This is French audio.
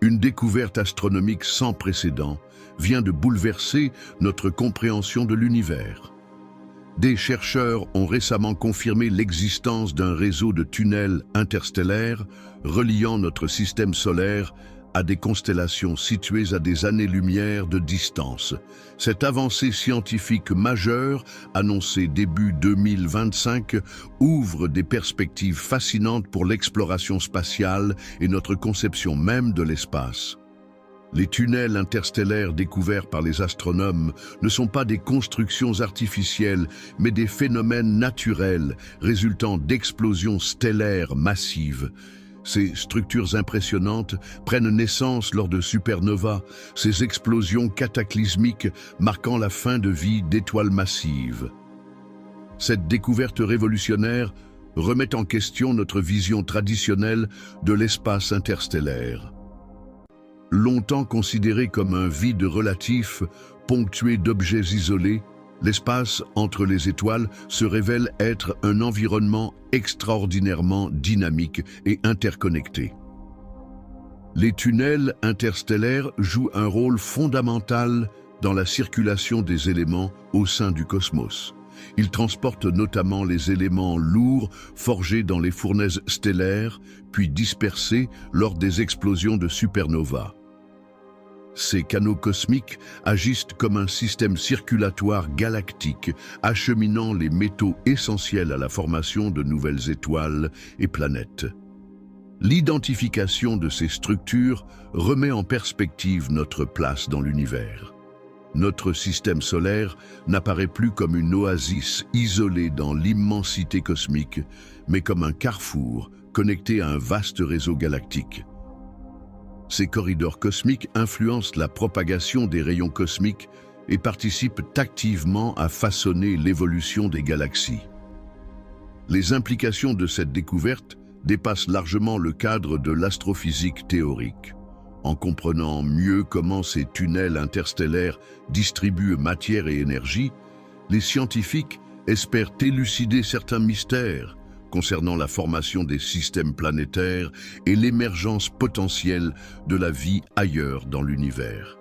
une découverte astronomique sans précédent vient de bouleverser notre compréhension de l'univers. Des chercheurs ont récemment confirmé l'existence d'un réseau de tunnels interstellaires reliant notre système solaire à des constellations situées à des années-lumière de distance. Cette avancée scientifique majeure, annoncée début 2025, ouvre des perspectives fascinantes pour l'exploration spatiale et notre conception même de l'espace. Les tunnels interstellaires découverts par les astronomes ne sont pas des constructions artificielles, mais des phénomènes naturels résultant d'explosions stellaires massives. Ces structures impressionnantes prennent naissance lors de supernovas, ces explosions cataclysmiques marquant la fin de vie d'étoiles massives. Cette découverte révolutionnaire remet en question notre vision traditionnelle de l'espace interstellaire. Longtemps considéré comme un vide relatif, ponctué d'objets isolés, l'espace entre les étoiles se révèle être un environnement extraordinairement dynamique et interconnecté. Les tunnels interstellaires jouent un rôle fondamental dans la circulation des éléments au sein du cosmos. Ils transportent notamment les éléments lourds forgés dans les fournaises stellaires, puis dispersés lors des explosions de supernovas. Ces canaux cosmiques agissent comme un système circulatoire galactique, acheminant les métaux essentiels à la formation de nouvelles étoiles et planètes. L'identification de ces structures remet en perspective notre place dans l'univers. Notre système solaire n'apparaît plus comme une oasis isolée dans l'immensité cosmique, mais comme un carrefour connecté à un vaste réseau galactique. Ces corridors cosmiques influencent la propagation des rayons cosmiques et participent activement à façonner l'évolution des galaxies. Les implications de cette découverte dépassent largement le cadre de l'astrophysique théorique. En comprenant mieux comment ces tunnels interstellaires distribuent matière et énergie, les scientifiques espèrent élucider certains mystères concernant la formation des systèmes planétaires et l'émergence potentielle de la vie ailleurs dans l'univers.